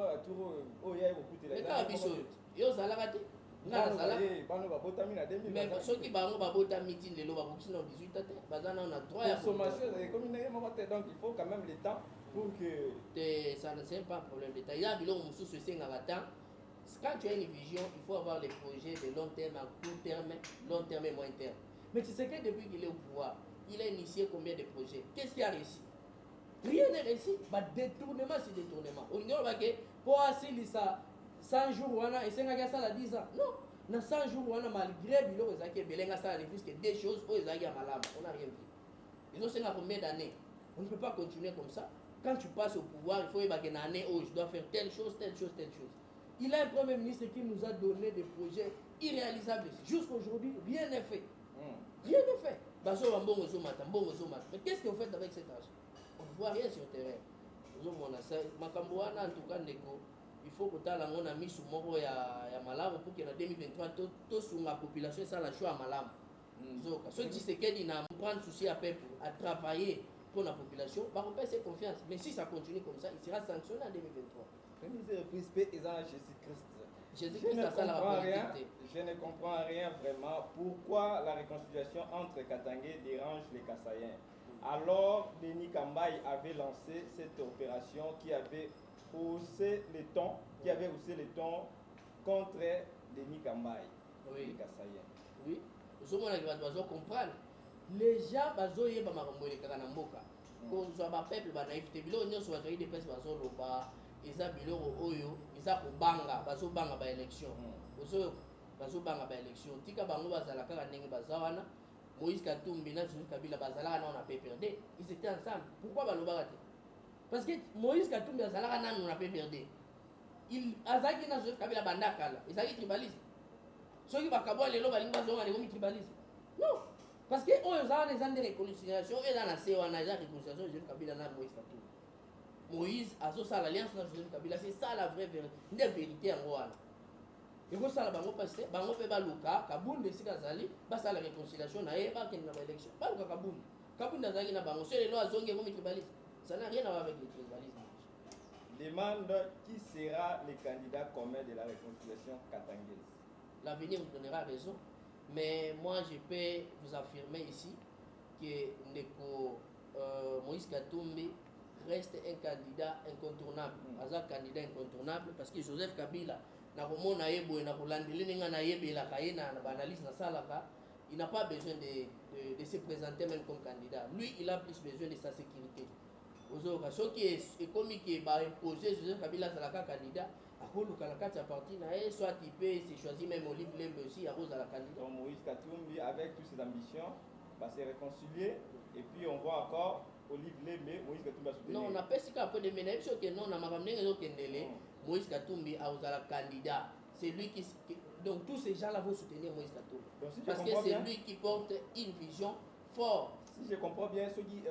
Mais ceux qui ont babota meeting les lois qui sont 18 ans, bazana on a droit à consommation donc il faut quand même le temps pour que ça ne c'est pas un problème d'état. Il y a bilon musu se senga temps. Quand tu as une vision, il faut avoir les projets de long terme, à court terme, long terme et moyen terme. Mais tu sais que depuis qu'il est au pouvoir, il a initié combien de projets? Qu'est-ce qui a réussi? Rien n'est réussi. Détournement c'est détournement. On dit pour assurer ça 100 jours wana esenga ça la 10 ans. Non, dans 100 jours wana malgré bilo ezaki belenga ça ne plus que des choses au ezaki malama. On n'a rien vu. Ils ont senga combien d'années? On ne peut pas continuer comme ça. Quand tu passes au pouvoir, il faut évacuer une année où je dois faire telle chose, telle chose, telle chose. Il a un Premier ministre qui nous a donné des projets irréalisables. Jusqu'aujourd'hui, rien n'est fait. Rien n'est fait. Mais qu'est-ce que vous faites avec cet argent? On ne voit rien sur le terrain. En tout cas, il faut que tu aies la mise sur moro ya malamu pour que en 2023 sur la population ça la choix à malamu. Ceux qui se quedent à prendre souci à peuple à travailler pour la population, bah on peut faire confiance. Mais si ça continue comme ça, il sera sanctionné en 2023. Jésus-Christ a ça la politique. Je ne comprends rien vraiment. Pourquoi la réconciliation entre Katangé dérange les Kassaïens? Alors, Denis Kambaye avait lancé cette opération qui avait haussé les tons, contre Denis Kambaye, les Kassaïens. Oui, je dois comprendre. Les gens, ils ont qu'on soit ma peuple, ma naïveté, ils sont des personnes ils ont biloko ils ont banga bazobanga ba élection ozo bazobanga ba élection tika bango bazala kaka ndenge bazawana Moïse Katumbi na Joseph Kabila bazala na on a PPRD ils étaient ensemble. Pourquoi balobaka te? Parce que Moïse Katumbi bazala na on a PPRD il azaki na Joseph Kabila bandakala ezaki tribalisme soki bakabo lelo balingi bazonga le tribalisme non parce que oyo za les ans de réconciliation et dans la COANA réconciliation Joseph Kabila na Moïse Katumbi Moïse a ça l'alliance na Joseph Kabila, c'est ça la vraie vérité en Rwanda. Et que ça la bango passé, bango pe baluka, Kaboun de Sikazali, basa la réconciliation na eba ken na élection. Pas le Kaboun. Kaboun d'azali na bango, c'est les lois zongue comme tribalisme. Ça n'a rien à voir avec le tribalisme. Demande qui sera le candidat commun de la réconciliation katangaise. L'avenir vous donnera raison, mais moi je peux vous affirmer ici que Ndeko Moïse Katumbi reste un candidat incontournable. Un candidat incontournable parce que Joseph Kabila il n'a pas besoin de se présenter même comme candidat. Lui, il a plus besoin de sa sécurité. Ce qui est comme qui va imposer Joseph Kabila Zalaka candidat, soit il peut se choisir même Olive Lembe aussi à cause de la candidat. Moïse Katumbi, avec toutes ses ambitions, va se réconcilier et puis on voit encore Olive Lembe, Moïse Katumbi a soutenu. Non, on a pas si qu'après de mener, que non, on a ramené Moïse Katumbi a un candidat. C'est lui qui. Donc tous ces gens-là vont soutenir Moïse Katumbi. Parce que c'est lui qui porte une vision forte. Si je comprends bien, ceux qui.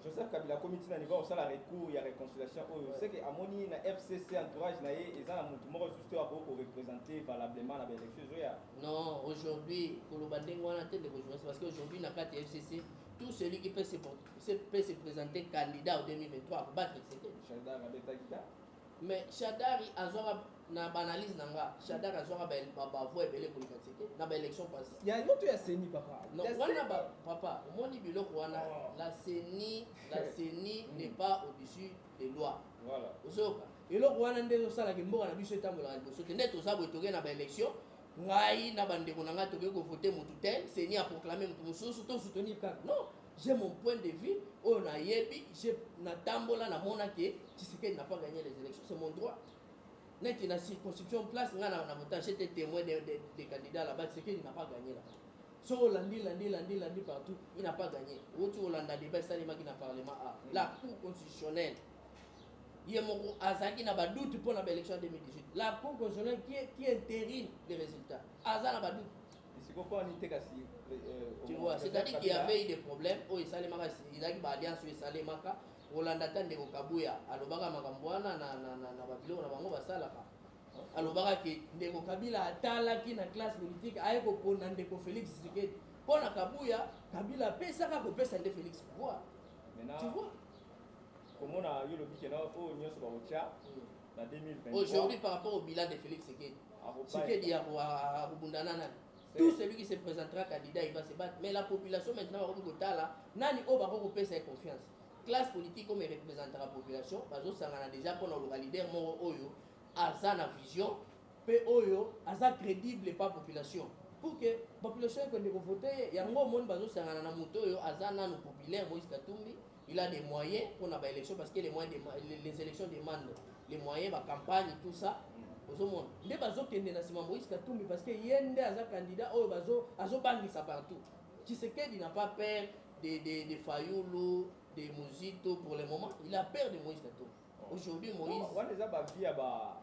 Joseph Kabila comité na niveau ça la recours il y a réconciliation c'est que amoni na FCC entourage na et ça na mutu moko juste pour représenter valablement la élection non aujourd'hui kolobandeng wana tête de rejoindre parce que aujourd'hui na carte FCC tout celui qui peut se présenter candidat en 2023 pour battre etc. Mais Chadari azora na analyse nanga Chadari azora ba voix belé pour na ba élection passée. Il y a une autre CENI papa. Non wana ba papa moni biloko wana la CENI n'est pas au-dessus des lois. Voilà. Ozoka. Eloko wana ndezo sala ke mboka na biso etambola liboso te ndeto za botoke na ba élection ngai na bandeko nanga toke ko voter mutu tel CENI a proclamé mutu mususu to soutenir kaka. Non. J'ai mon point de vue, on a yebi, j'ai na tambola na monake, Tshisekedi n'a pas gagné les élections, c'est mon droit. Net il a circonscription place, na votage, j'étais témoin des candidats là-bas, Tshisekedi n'a pas gagné là-bas. So landi partout, il n'a pas gagné. Autre Hollanda débat ça qui n'a parlement A. La Cour constitutionnelle. Il y a mon Azaki n'a pas doute pour l'élection 2018. La Cour constitutionnelle qui intérime les résultats. Azaki n'a pas doute. Tu vois, c'est-à-dire qu'il y avait eu des problèmes. Oh, il s'allait maka, il a eu alliance, il s'allait maka. Rolanda tande ko kabuya. Alobaka makambwana na babilo na bango basalaka. Alobaka ke ndeko Kabila atalaki na classe politique ayeko pona ndeko Félix Tshisekedi. Pona kabuya, Kabila pesaka ko pesa ndeko Félix pouvoir. Tu vois? Comment on a eu le week-end au Nyos Baocha en 2023. Aujourd'hui par rapport au bilan de Félix Tshisekedi. Tshisekedi a Rubundana. Tout celui qui se présentera candidat, il va se battre. Mais la population maintenant va là, nani o bako pesa confiance. Classe politique comme représentera la population, bazo sangana déjà pour le leader moro oyo, azana vision, pe oyo, aza crédible par population. Pour que la population quand vous voter, yango monde bazo sangana na muto oyo azana no populaire Moïse Katumbi, il a des moyens pour la élection parce que les élections demandent les moyens, la campagne tout ça. Nde bazokende na sima Moïse Katumbi parce que yende aza candidat oyo azobangisa partout. Tshisekedi n'a pas peur de Fayulu, de Muzito pour le moment, il a peur de Moïse Katumbi. Aujourd'hui Moïse on les a ba via ba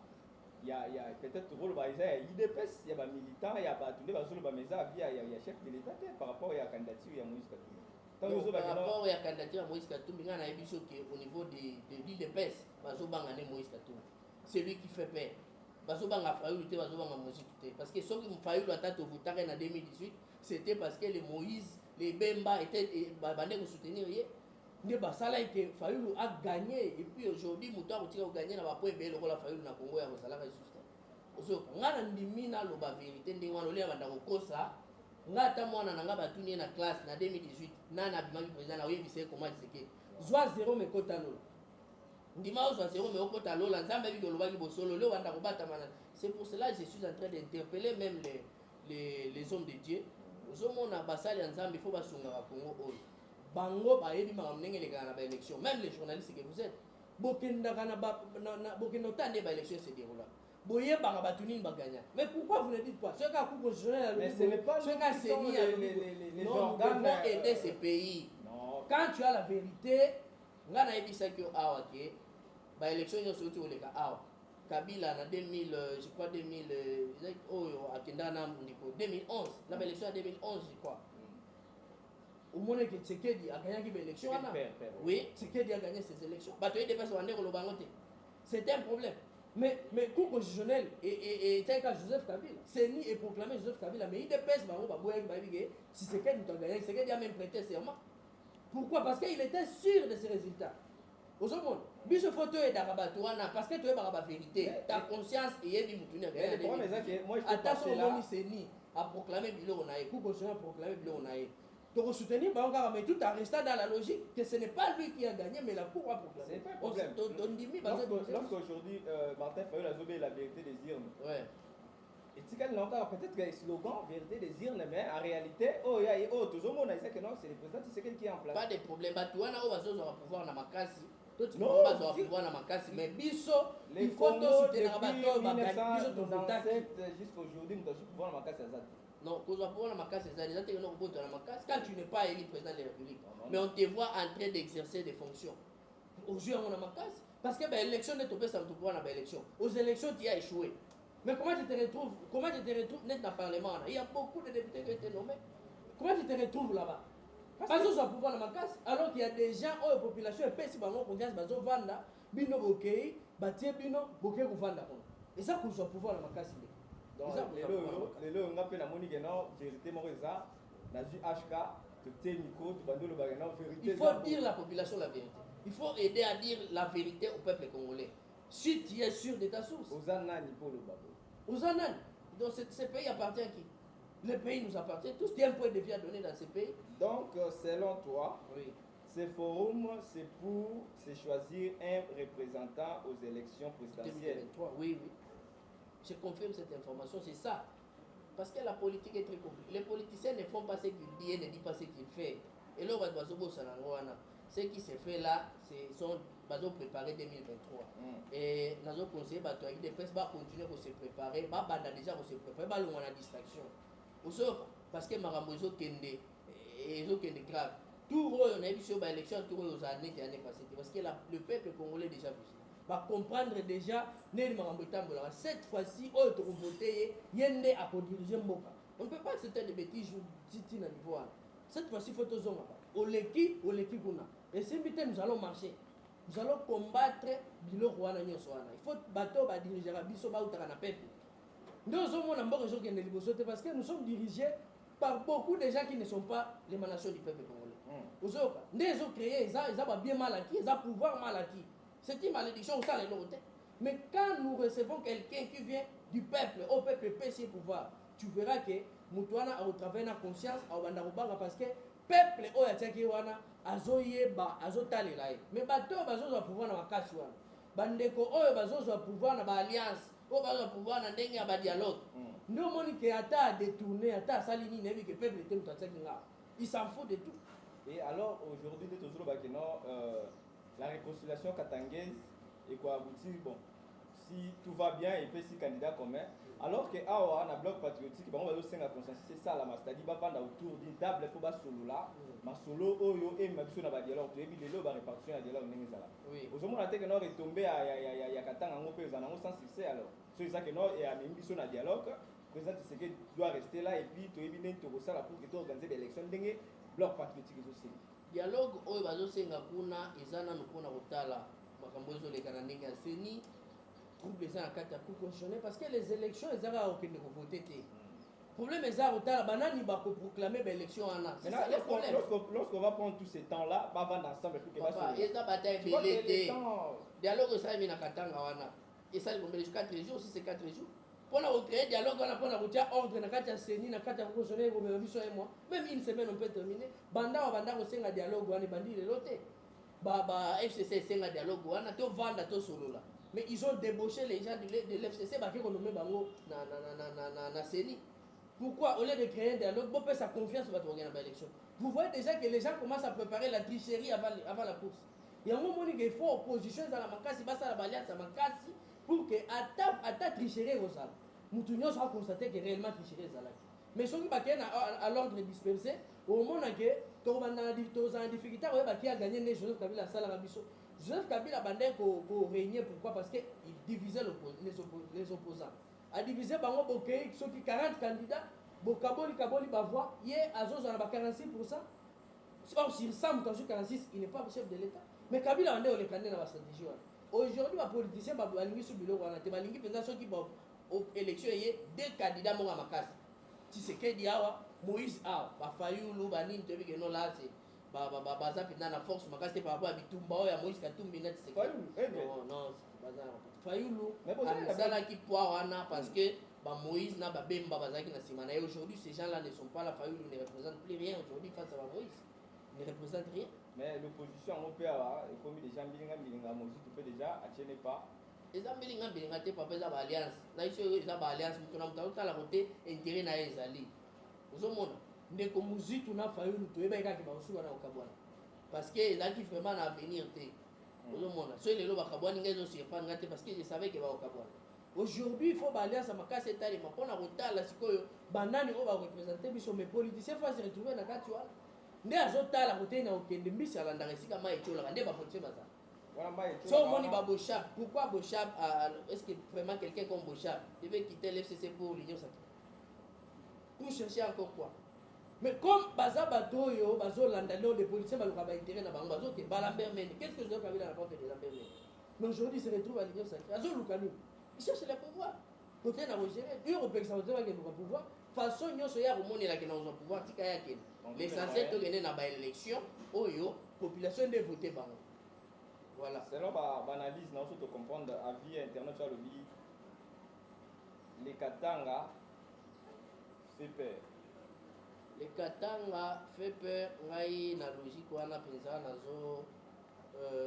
y a peut-être rôle par exemple IDPS il y a des militants il y a pas tout les sur le mesa via il y a chef de l'état par rapport à la candidature il y a Moïse Katumbi par rapport à la candidature à Moïse Katumbi on a vu qu'au niveau de l'IDPS bazobanga ne Moïse Katumbi c'est lui qui fait peur bazobanga Fayulu te bazobanga Moïse te parce que ceux qui Fayulu atteint au votare en 2018 c'était parce que les Moïse les Bemba étaient bandés pour soutenir ne basala que Fayulu a gagné et puis aujourd'hui Moutoua a gagné na ba point be lokola Fayulu na Congo ya basala ka susta ozo ngana ndimi na loba vérité ndenge wana ole banda kokosa ngata mwana nanga batuni na classe na 2018 nana bimaki président na oyebise comment diseke zwa 0 mekota lolo ndima zwa 0 mekota lolo nzambe bi lobaki bosolo le banda ko bata mana c'est pour cela je suis en train d'interpeller même les hommes de Dieu ozo mona basali nzambe il faut basunga ba Congo oyo bango bayebi makambo ndenge elekaka na baélection même les journalistes que vous êtes bokendaka na bokenda otande baélection se déroula boyebaka bato nini baganya mais pourquoi vous ne dites pas ceux qui coup constitutionnel mais ce n'est pas ceux qui seni les organes devons aider ces pays quand tu as la vérité nga nayebisaki yo awa ke baélection nyonso oti oleka awa Kabila na 2000 je crois 2000 oyo akenda na ndiko 2011 na baélection ya 2011 je crois au moins que Tshisekedi a gagné l'élection. Oui, Tshisekedi a gagné ces élections. Bato yede passe wande ko lobangote. C'était un problème. Mais cour constitutionnel et tel que Joseph Kabila, c'est ni et proclamé Joseph Kabila mais il dépêche bango ba boye ba bigé Tshisekedi a gagné, Tshisekedi a même prêté serment. Pourquoi? Parce qu'il était sûr de ses résultats. Aux hommes, biso photo et d'arabatouana parce que tu es la vérité. Ta conscience est yebi mutuni a gagné. Moi je peux passer là. C'est ni a proclamé bilo on a cour constitutionnel a proclamé bilo on a pour soutenir mais tout en restant dans la logique que ce n'est pas lui qui a gagné mais la cour a proclamé. Lorsqu'aujourd'hui Martin Fayulu a zobé la vérité des urnes. Ouais. Et tu as encore peut-être que slogan vérité des urnes mais en réalité tout le monde sait que non c'est le président Tshisekedi qui est en place. Pas de problème batuana o bazo za pouvoir na makasi. Tout le monde va pouvoir na makasi mais biso il faut tout soutenir bato bagani biso to jusqu'à aujourd'hui nous avons pouvoir na makasi azati. Non, quand tu n'es pas élu président de la République, mais on te voit en train d'exercer des fonctions. Aujourd'hui, on a ma casse. Parce que l'élection n'est pas ça pouvoir dans l'élection. Aux élections, tu as échoué. Mais comment tu te retrouves net dans le Parlement? Il y a beaucoup de députés qui ont été nommés. Comment tu te retrouves là-bas? Parce que tu as pouvoir dans ma casse, alors qu'il y a des gens, la population, et puis si on confiance, ils vont vendre, bino bokei, bâtir bino, bokei ou vendre. Et ça, pour pouvoir dans ma casse. Donc, les lots, on a fait la monique, non, vérité, Moreza, Nazu HK, il faut dire à la population la vérité. Il faut aider à dire la vérité au peuple congolais. Si tu es sûr de ta source. Aux Anani pour le Babo. Aux Anani. Donc, ce pays appartient à qui? Le pays nous appartient. Tout ce qui est un point de vue à donner dans ce pays. Donc, selon toi, oui. Ce forum, c'est pour se choisir un représentant aux élections présidentielles. 2023, oui. Je confirme cette information, c'est ça. Parce que la politique est très compliquée. Les politiciens ne font pas ce qu'ils disent et ne disent pas ce qu'ils font. Et là, ce qui se fait là, c'est sont préparés 2023. Et nous avons conseillé que les presse va continuer à se préparer, va déjà se préparer, va loin la distraction. Parce que Marambo est grave. Tout le monde a vu sur l'élection, tout le monde a années passées. Parce que le peuple congolais est déjà vu. Va comprendre déjà cette fois-ci on peut voter yende à diriger Mboka. On ne peut pas accepter des bêtises à niveau. Cette fois-ci il faut tout zonga. Oleki kuna. Et si nous allons marcher. Nous allons combattre bilo rwana nyoswana. Il faut bateau ba diriger biso ba utaka na peuple. Nous sommes en Mboka jour kende liboso parce que nous sommes dirigés par beaucoup de gens qui ne sont pas l'émanation du peuple congolais. Ozoka. Ils ont créé ils ont bien mal acquis, ils ont pouvoir mal acquis. C'est une malédiction, ça les notes. Mais quand nous recevons quelqu'un qui vient du peuple, au peuple peut ses pouvoirs, tu verras que Moutouana a travaillé dans la conscience, parce que le peuple, il a mais bateau, il a pouvoir dans la casse. Bandeko, il a pouvoir dans l'alliance, il a pouvoir dans le dialogue. Nous, on a détourné, que le peuple était il s'en fout de tout. Et alors, aujourd'hui, nous avons la réconciliation katangaise et quoi aboutir, bon, si tout va bien et puis si candidat commun, alors que Awa, on a bloc patriotique, on va aussi consensus, c'est ça la c'est-à-dire va vendre autour d'une table pour bas solo là, ma solo oyo et ma biso na ba dialogue, tu es bien le ba répartition à dialogue n'engeza là. Oui. Aux hommes on a été que non retombé à katanga ngo pe za nango sans succès alors. C'est ça que non, et à même biso na dialogue, le président Tshisekedi doit rester là et puis tu es bien pour ça pour que tu organiser l'élection dengue bloc patriotique aussi. Dialogue oyo bazosenga kuna eza nanu mpona kotala makambo ezolekana ndenge ya seni trouble eza na kati ya cour constitutionnel parce que les élections ezaka kokende kovote te. Problème eza kotala banani bakoproclamer baélection wana. C'est ça le problème. Lorsqu'on va prendre tous ces temps-là, va vendre ensemble pour que papa eza bataille belé te. Dialogue esalemi na katanga wana. Esali bombe 4 jours si c'est 4 jours. Pona recréer dialogue wana pona kotia ordre na kati ya seni na kati ya cour constitutionnel bombe biso et moi. Même une semaine on peut terminer. Banda kosenga dialogue wana bandi lelo te. FCC senga dialogue wana to vanda to solola. Mais ils ont débauché les gens de l'FCC qui ont nommé bango na CENI. Pourquoi au lieu de créer un dialogue, bon, sa confiance va organiser l'élection. Vous voyez déjà que les gens commencent à préparer la tricherie avant la course. Il y a un moment où il faut opposition dans la makasi, basa la balance à makasi pour que à ta tricherie aux salles. Nous devons constater que réellement tricherie aux salles. Mais ceux qui sont à l'ordre dispersé, au moment où tu as une difficulté, tu as gagné les Joseph Kabila à la Rabiso. Joseph Kabila bandait pour régner, pourquoi? Parce qu'il divisait les opposants. A divisé bango bokei ceux qui 40 candidats, bokaboli bavoie, hier Azos en a 46%. Or sur 100 46, il n'est pas chef de l'État. Mais Kabila bandait on les prendre dans la stratégie. Aujourd'hui les politiciens balingi sur bureau wana te balingi penza ceux qui bon aux élections hier deux candidats monga makasi. Tshisekedi awa, Moïse awa, ba Fayulu banini te bike no là c'est baza pina na force makasi par rapport à bitumba ya Moïse Katumbi na Tshisekedi. Non, Fayulu a qui wana parce que Moïse n'a pas bemba bazaki na simana et aujourd'hui ces gens-là ne sont pas là. Fayulu ne représente plus rien aujourd'hui face à Moïse. Il ne représente rien. Mais l'opposition on peut avoir comme des gens bilinga Moïse tu peux déjà attirer pas. Les gens bilinga te papa za ba alliance. Na iso za ba alliance mutuna mutauta la côté intérêt na ezali. Uzomona ndeko muzitu na Fayulu to eba ikaki ba usuka na okabwana. Parce que ezaki vraiment na avenir te. Parce que je savais que aujourd'hui il faut alliance à makasi etali mapona kotala sikoyo banani o ba représenter biso mes politiciens faut se retrouver na kati wana nde azotala kotena okende mbisi alanda esika mai etola nde ba politicien baza voilà mai etola so moni ba Bochab pourquoi Bochab est-ce que vraiment quelqu'un comme Bochab devait quitter l'FCC pour l'Union sacrée pour chercher encore quoi? Mais comme baza batoyo bazolanda les politiciens baluka ba intérêt na bango bazoke Balambert Mende, qu'est-ce que Joseph Kabila n'a pas fait de Balambert Mende? Mais aujourd'hui il se retrouve à l'Union sacrée azoluka nous il cherche le pouvoir côté na regérer eux au pexamote ba ke le pouvoir façon nyoso ya komonela ke na au pouvoir tika ya ke l'essentiel to gagner na ba élection oyo population de voter bango voilà selon ba analyse na to comprendre à vie internet sur le bi les Katanga fait peur. Le Katanga fait peur, ngai na logique wana penza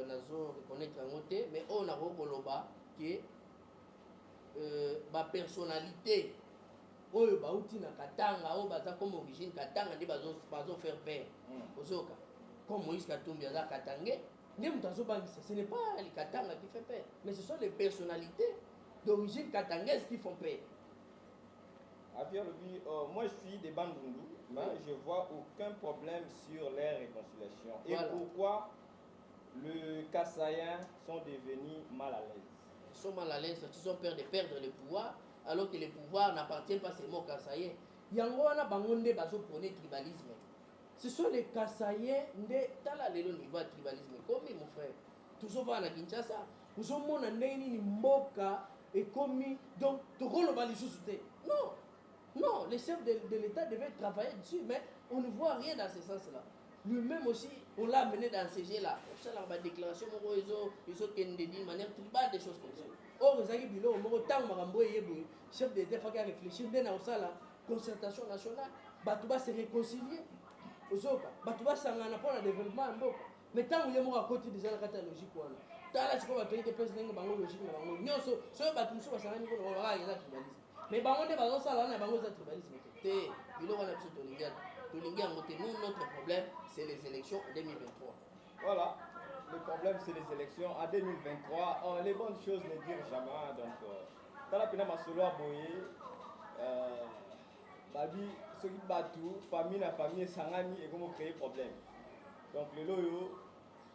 nazo reconnaître ngote mais on a roboloba que ba personnalité oyo bauti na Katanga oyo baza comme origine Katanga ndi bazo faire peur. Ozoka comme Moïse Katumbi aza Katangais, ndi mutazo bangisa ce n'est pas les Katanga qui fait peur, mais ce sont les personnalités d'origine katangaise qui font peur. Moi je suis des Bandundu, mais je vois aucun problème sur les réconciliations. Et voilà. Pourquoi les Kassaïens sont devenus mal à l'aise? Ils sont mal à l'aise parce qu'ils ont peur de perdre le pouvoir, alors que le pouvoir n'appartient pas seulement aux Kassaïens. Yangwana bangonde bazo prôner tribalisme. Ce sont les Kassaïens dans la lelo niveau tribalisme. Comme mon frère, toujours va na Kinshasa, nous sommes mon année ni mboka et comme donc to rolo bali sous-souté. Non. Non, les chefs de l'État devaient travailler dessus, mais on ne voit rien dans ce sens-là. Lui-même aussi, on l'a amené dans ces jeux-là. On sait la déclaration, ils ont d'une manière tribale, des choses comme ça. Or, les Bilo, chef de l'État, il faut réfléchir, dans la concertation nationale, Batouba se réconcilier. Batouba s'engagera pour le développement. Mais tant qu'il y a à côté des gens logique, tant que tu as des personnes qui ont logique, mais bango de bazo sala na bango za tribalisme te biloko na biso tolingia ngote nous notre problème c'est les élections en 2023. Voilà, le problème c'est les élections en 2023. Les bonnes choses ne durent jamais, donc dans la pena masolo aboye babi soki batu famille na famille sangani et comment créer problème. Donc le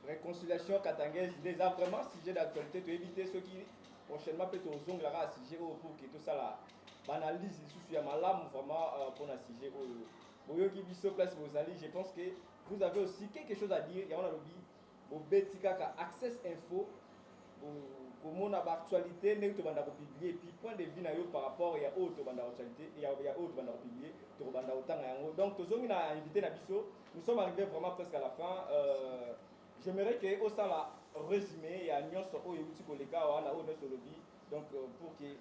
réconciliation katangaise déjà vraiment sujet d'actualité pour éviter ceux qui prochainement peut-être aux ongles à sujet pour que tout ça la analyse sous ya malam vraiment pour la sujet au qui biso place vos alliés. Je pense que vous avez aussi quelque chose à dire. Il y a un lobby au Betika Access Info comment on a actualité n'est tout banda publier puis point de vue na yo par rapport il y a autre banda actualité il y a autre banda publier to banda autant yango donc tozongi na invité na biso nous sommes arrivés vraiment presque à la fin j'aimerais que au ça la résumé il y a nyonso o yuti koleka wana o nyonso lobby donc pour que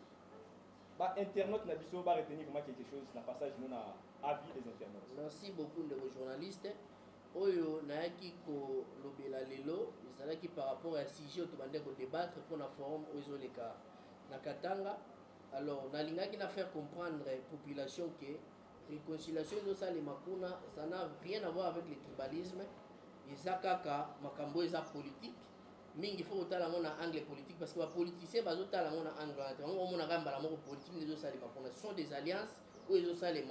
ba internaute na biso ba retenir vraiment quelque chose na passage nous na avis des internautes. Merci beaucoup de vos journalistes. Oyo nayaki kolobela lelo ezalaki par rapport à sujet tobande ko débattre pour na forum ozoleka na Katanga. Alors nalingaki na faire comprendre population que réconciliation de ça les makuna ça n'a rien à voir avec le tribalisme. Ezakaka makambo eza politique. Mingi faut otala mona angle politique parce que les politiciens bazotala mona angle on mona gamba la moko politique les ça les makuna sont des alliances ou ils ça les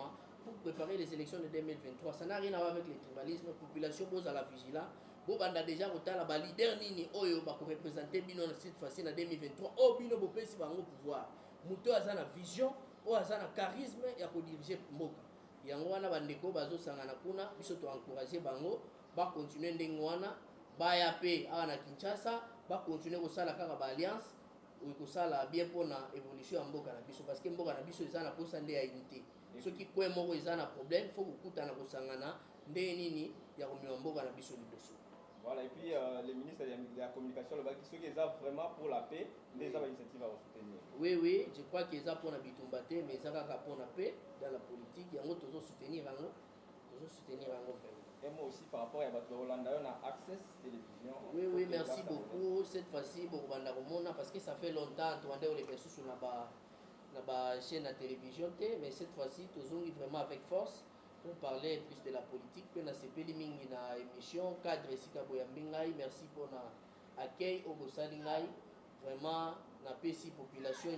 pour préparer les élections de 2023. Ça n'a rien à voir avec le tribalisme. La population pose à la vigilance. Bon, on a déjà la leader nini oyo ba ko représenter bino cette fois-ci en 2023. Oh bino bo pesi bango pouvoir. Muto azana vision, o azana charisme ya ko diriger mboka. Yango wana bandeko bazo sangana kuna biso to encourager bango ba continuer ndenge wana ba ya pe ana Kinshasa ba continuer ko sala kaka ba alliance ou ko sala bien pour na évolution ya mboka na biso parce que mboka na biso ezana posa nde ya unité. Ce qui est un problème, il faut que vous ayez voilà, et puis le ministre de la Communication, ceux qui sont vraiment pour la paix, les initiatives à soutenir. Oui, oui, je crois qu'ils sont pour la Bitumbate, mais ils sont pour la paix dans la politique. Ils ont toujours soutenir vraiment. Et moi aussi, par rapport à Hollande, on a Access Télévision. Oui, oui, merci beaucoup. Cette fois-ci, parce que ça fait longtemps que les personnes sur la chaîne de télévision, mais cette fois-ci, nous sommes vraiment avec force pour parler plus de la politique. Puis, nous avons une émission, cadre ici, merci pour l'accueil au Bossalingai. Vraiment, nous avons la population,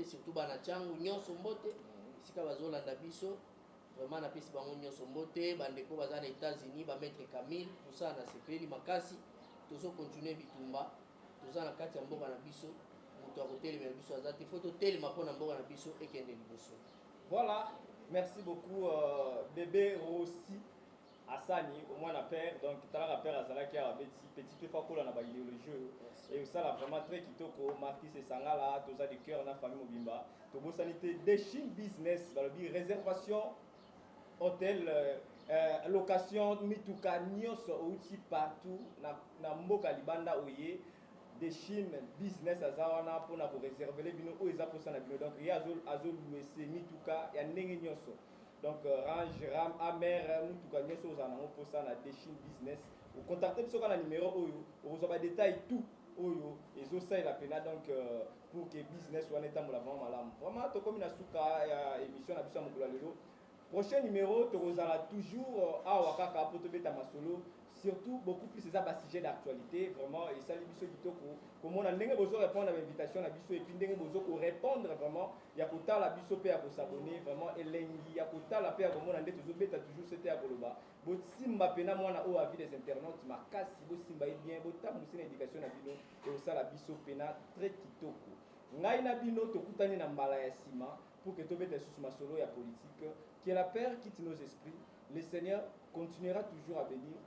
surtout dans la Tchangou, nous sommes ici, nous avons biso. Vraiment, nous avons la population, bandeko aux États-Unis, maître Camille, tout ça, nous avons makasi. Nous avons continué Bitumba, nous avons la mboka na biso. Voilà, merci beaucoup bébé aussi Assani au moins la paire donc tu as la paire Azala qui a petit peu fort na ba idéologie et ça là vraiment très kitoko Marquis et Sangala tous ça de cœur na famille Mobimba to bo sanité Deshin business dans le réservation hôtel location mituka nyonso outi partout na mboka libanda oye des Chine business azawana pour na réserver les bino o eza posa na bino donc ya azol louer mituka ya ndenge nyonso donc range ram amer mituka nyonso ozana ngo posa na des Chine business ou contacter biso na numéro oyo ozo ba détail tout oyo ezo ça la pena donc pour que business wana etambola vraiment malamu vraiment to comme na suka ya émission na biso mokolo lelo prochain numéro to ozala toujours awa kaka pour to beta masolo surtout beaucoup plus ça bas sujet d'actualité vraiment et ça les biso kitoko comment on a ndenge bozo répondre à l'invitation na biso et puis ndenge bozo ko répondre vraiment ya kota la biso pe ya ko s'abonner vraiment elengi ya kota la pe ya komona ndete zo beta toujours c'était ya koloba bo simba pena mwana o avis des internautes makasi bo simba bien bo tamusi na éducation na bino et ça la biso pena très kitoko ngai na bino to kutani na mbala ya sima pour que to beta sous ma solo ya politique que la paix quitte nos esprits le Seigneur continuera toujours à bénir